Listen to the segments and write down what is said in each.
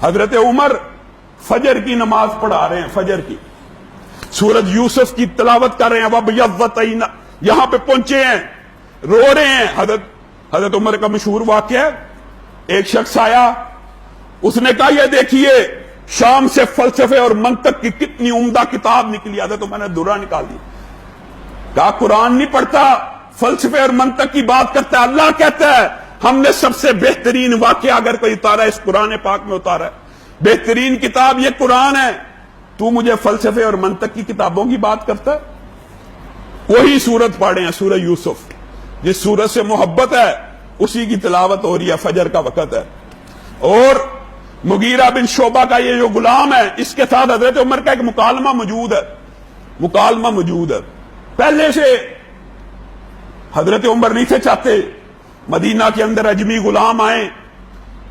حضرت عمر فجر کی نماز پڑھا رہے ہیں، فجر کی سورج یوسف کی تلاوت کر رہے ہیں، وَبَيَضَّتْ عَيْنَا، یہاں پہ پہنچے ہیں، رو رہے ہیں۔ حضرت عمر کا مشہور واقعہ ہے، ایک شخص آیا، اس نے کہا یہ دیکھیے شام سے فلسفے اور منطق کی کتنی عمدہ کتاب نکلی۔ حضرت عمر نے درہ نکال دی، کہا قرآن نہیں پڑھتا، فلسفے اور منطق کی بات کرتا ہے۔ اللہ کہتا ہے ہم نے سب سے بہترین واقعہ اگر کوئی اتارا اس قرآن پاک میں اتارا ہے، بہترین کتاب یہ قرآن ہے، تو مجھے فلسفے اور منطق کی کتابوں کی بات کرتا ہے؟ وہی سورت پڑھے ہیں، سورہ یوسف، جس سورت سے محبت ہے اسی کی تلاوت ہو رہی ہے، فجر کا وقت ہے۔ اور مغیرہ بن شعبہ کا یہ جو غلام ہے، اس کے ساتھ حضرت عمر کا ایک مکالمہ موجود ہے۔ پہلے سے حضرت عمر نہیں تھے چاہتے مدینہ کے اندر اجمی غلام آئیں،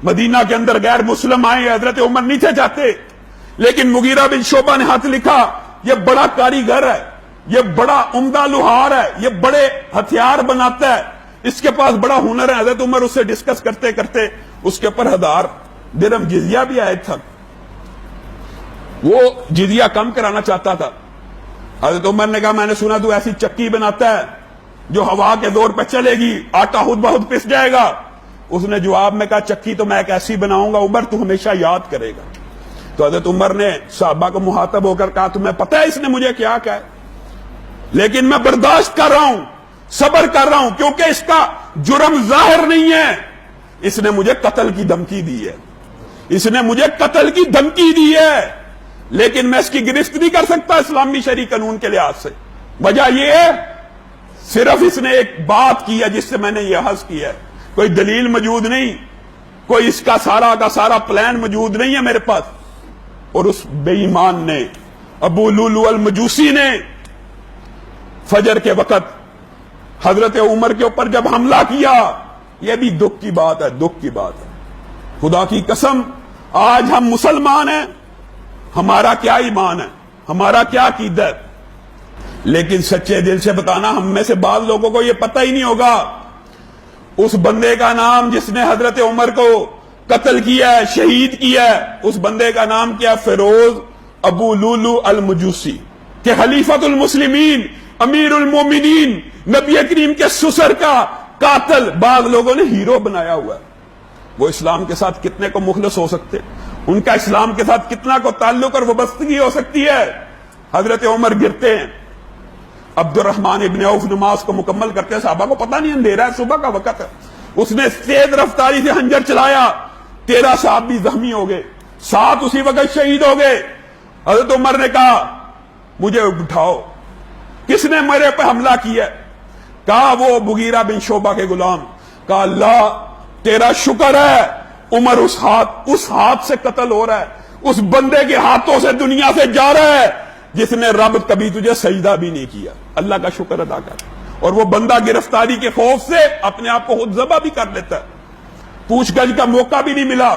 مدینہ کے اندر غیر مسلم آئیں، حضرت عمر نہیں تھے چاہتے، لیکن مغیرہ بن شعبہ نے ہاتھ لکھا یہ بڑا کاریگر ہے، یہ بڑا عمدہ لوہار ہے، یہ بڑے ہتھیار بناتا ہے، اس کے پاس بڑا ہنر ہے۔ حضرت عمر اس سے ڈسکس کرتے کرتے اس کے پر 1000 درہم جزیہ بھی آئے تھا، وہ جزیہ کم کرانا چاہتا تھا۔ حضرت عمر نے کہا میں نے سنا تو ایسی چکی بناتا ہے جو ہوا کے دور پہ چلے گی، آٹا خود بہت پس جائے گا۔ اس نے جواب میں کہا چکی تو میں ایک ایسی بناؤں گا عمر تو ہمیشہ یاد کرے گا۔ تو حضرت عمر نے صحابہ کو مخاطب ہو کر کہا تمہیں پتہ ہے اس نے مجھے کیا کہا ہے، لیکن میں برداشت کر رہا ہوں، صبر کر رہا ہوں، کیونکہ اس کا جرم ظاہر نہیں ہے، اس نے مجھے قتل کی دھمکی دی ہے، اس نے مجھے قتل کی دھمکی دی ہے، لیکن میں اس کی گرفت نہیں کر سکتا اسلامی شرعی قانون کے لحاظ سے۔ وجہ یہ ہے صرف اس نے ایک بات کی ہے جس سے میں نے یہ حس کیا ہے، کوئی دلیل موجود نہیں، کوئی اس کا سارا پلان موجود نہیں ہے میرے پاس۔ اور اس بے ایمان نے، ابو لولو المجوسی نے فجر کے وقت حضرت عمر کے اوپر جب حملہ کیا، یہ بھی دکھ کی بات ہے، دکھ کی بات ہے۔ خدا کی قسم آج ہم مسلمان ہیں، ہمارا کیا ایمان ہے، ہمارا کیا عقیدہ ہے، لیکن سچے دل سے بتانا ہم میں سے بعض لوگوں کو یہ پتہ ہی نہیں ہوگا اس بندے کا نام جس نے حضرت عمر کو قتل کیا ہے، شہید کیا ہے، اس بندے کا نام کیا؟ فیروز ابو لولو المجوسی، کہ خلیفۃ المسلمین، امیر المومنین، نبی کریم کے سسر کا قاتل بعض لوگوں نے ہیرو بنایا ہوا ہے۔ وہ اسلام کے ساتھ کتنے کو مخلص ہو سکتے، ان کا اسلام کے ساتھ کتنا کو تعلق اور وابستگی ہو سکتی ہے۔ حضرت عمر گرتے ہیں، عبد الرحمن ابن عوف نماز کو مکمل کرتے ہیں، صحابہ کو پتہ نہیں اندھیرا ہے، صبح کا وقت ہے، اس نے تیز رفتاری سے خنجر چلایا، 13 صحابی زخمی ہو گئے، 7 اسی وقت شہید ہو گئے۔ حضرت عمر نے کہا مجھے اٹھاؤ، کس نے میرے پہ حملہ کیا؟ کہا وہ مغیرہ بن شعبہ کے غلام۔ کہا اللہ تیرا شکر ہے عمر اس ہاتھ سے قتل ہو رہا ہے، اس بندے کے ہاتھوں سے دنیا سے جا رہا ہے جس نے رب کبھی تجھے سجدہ بھی نہیں کیا۔ اللہ کا شکر ادا کر۔ اور وہ بندہ گرفتاری کے خوف سے اپنے آپ کو خود ذبح بھی کر لیتا ہے، پوچھ گچھ کا موقع بھی نہیں ملا۔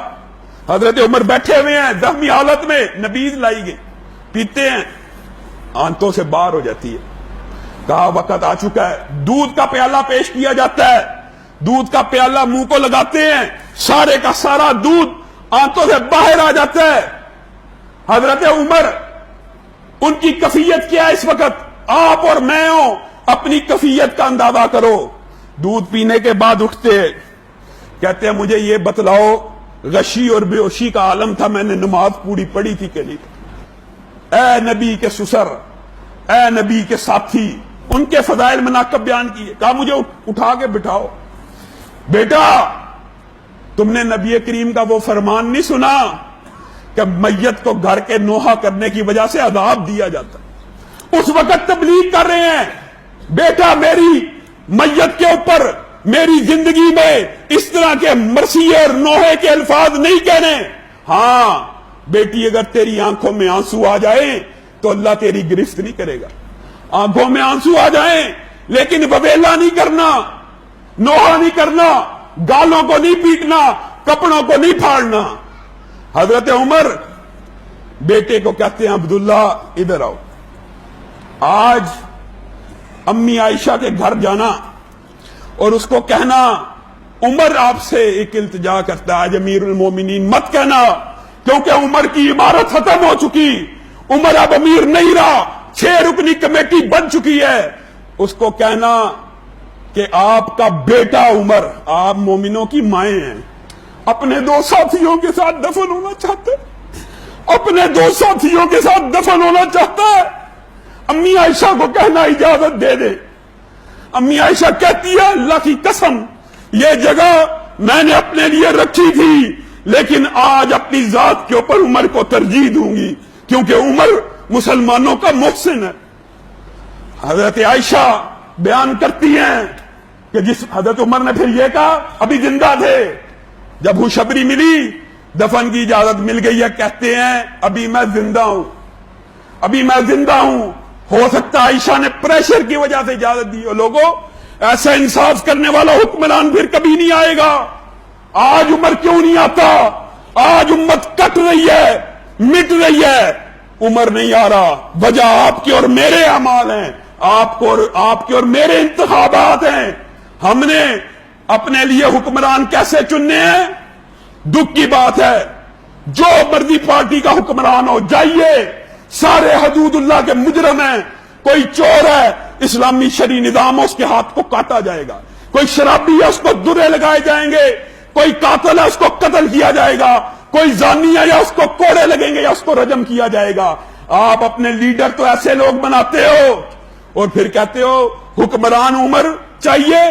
حضرت عمر بیٹھے ہوئے ہیں زخمی حالت میں، نبیذ لائی گئی، پیتے ہیں، آنتوں سے باہر ہو جاتی ہے۔ کہا وقت آ چکا ہے، دودھ کا پیالہ پیش کیا جاتا ہے، دودھ کا پیالہ منہ کو لگاتے ہیں، سارے کا سارا دودھ آنتوں سے باہر آ جاتا ہے۔ حضرت عمر ان کی کیفیت کیا ہے اس وقت؟ آپ اور میں ہوں، اپنی کیفیت کا اندازہ کرو۔ دودھ پینے کے بعد اٹھتے کہتے ہیں مجھے یہ بتلاؤ غشی اور بے ہوشی کا عالم تھا، میں نے نماز پوری پڑھی تھی کہ نہیں؟ اے نبی کے سسر، اے نبی کے ساتھی، ان کے فضائل مناقب بیان کیے۔ کہا مجھے اٹھا کے بٹھاؤ، بیٹا تم نے نبی کریم کا وہ فرمان نہیں سنا کہ میت کو گھر کے نوحہ کرنے کی وجہ سے عذاب دیا جاتا؟ اس وقت تبلیغ کر رہے ہیں بیٹا میری میت کے اوپر میری زندگی میں اس طرح کے مرثیے اور نوحے کے الفاظ نہیں کہنے۔ ہاں بیٹی اگر تیری آنکھوں میں آنسو آ جائیں تو اللہ تیری گرفت نہیں کرے گا، آنکھوں میں آنسو آ جائیں لیکن وبیلا نہیں کرنا، نوحہ نہیں کرنا، گالوں کو نہیں پیٹنا، کپڑوں کو نہیں پھاڑنا۔ حضرت عمر بیٹے کو کہتے ہیں عبداللہ ادھر آؤ، آج امی عائشہ کے گھر جانا اور اس کو کہنا عمر آپ سے ایک التجا کرتا ہے، آج امیر المومنین مت کہنا کیونکہ عمر کی عمارت ختم ہو چکی، عمر اب امیر نہیں رہا، 6 رکنی کمیٹی بن چکی ہے. اس کو کہنا کہ آپ کا بیٹا عمر، آپ مومنوں کی مائیں ہیں، اپنے 2 ساتھیوں کے ساتھ دفن ہونا چاہتے، اپنے 2 ساتھیوں کے ساتھ دفن ہونا چاہتا ہے. امی عائشہ کو کہنا اجازت دے دے. امی عائشہ کہتی ہے اللہ کی قسم یہ جگہ میں نے اپنے لیے رکھی تھی، لیکن آج اپنی ذات کے اوپر عمر کو ترجیح دوں گی کیونکہ عمر مسلمانوں کا محسن ہے. حضرت عائشہ بیان کرتی ہیں کہ جس حضرت عمر نے پھر یہ کہا، ابھی زندہ تھے، جب خوشخبری ملی دفن کی اجازت مل گئی ہے، کہتے ہیں ابھی میں زندہ ہوں، ابھی میں زندہ ہوں. ہو سکتا ہے عائشہ نے پریشر کی وجہ سے اجازت دی. اور لوگوں ایسا انصاف کرنے والا حکمران پھر کبھی نہیں آئے گا. آج عمر کیوں نہیں آتا؟ آج امت کٹ رہی ہے، مٹ رہی ہے، عمر نہیں آ رہا. وجہ آپ کے اور میرے اعمال ہیں، آپ کے اور میرے انتخابات ہیں. ہم نے اپنے لیے حکمران کیسے چننے ہیں؟ دکھ کی بات ہے جو مرضی پارٹی کا حکمران ہو، جائیے سارے حدود اللہ کے مجرم ہیں. کوئی چور ہے، اسلامی شرعی نظام اس کے ہاتھ کو کاٹا جائے گا. کوئی شرابی ہے، اس کو درے لگائے جائیں گے. کوئی قاتل ہے، اس کو قتل کیا جائے گا. کوئی زانی ہے، یا اس کو کوڑے لگیں گے یا اس کو رجم کیا جائے گا. آپ اپنے لیڈر تو ایسے لوگ بناتے ہو اور پھر کہتے ہو حکمران عمر چاہیے،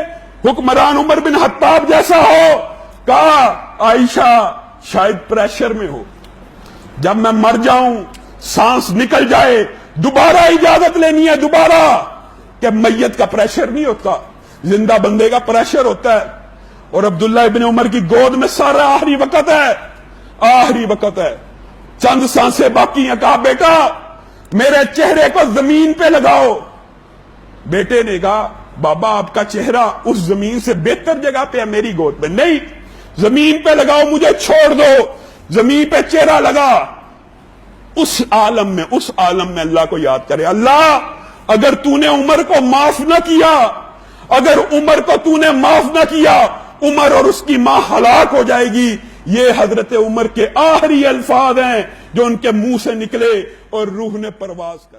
حکمران عمر بن خطاب جیسا ہو. کہا عائشہ شاید پریشر میں ہو، جب میں مر جاؤں سانس نکل جائے دوبارہ اجازت لینی ہے دوبارہ، کہ میت کا پریشر نہیں ہوتا، زندہ بندے کا پریشر ہوتا ہے. اور عبداللہ ابن عمر کی گود میں سارا آخری وقت ہے، آخری وقت ہے، چند سانسیں باقی ہیں. کہا بیٹا میرے چہرے کو زمین پہ لگاؤ. بیٹے نے کہا بابا آپ کا چہرہ اس زمین سے بہتر جگہ پہ ہے میری گود پہ. نہیں، زمین پہ لگاؤ، مجھے چھوڑ دو. زمین پہ چہرہ لگا. اس عالم میں اللہ کو یاد کرے. اللہ اگر تو نے عمر کو معاف نہ کیا، اگر عمر کو تو نے معاف نہ کیا، عمر اور اس کی ماں ہلاک ہو جائے گی. یہ حضرت عمر کے آخری الفاظ ہیں جو ان کے منہ سے نکلے اور روح نے پرواز کر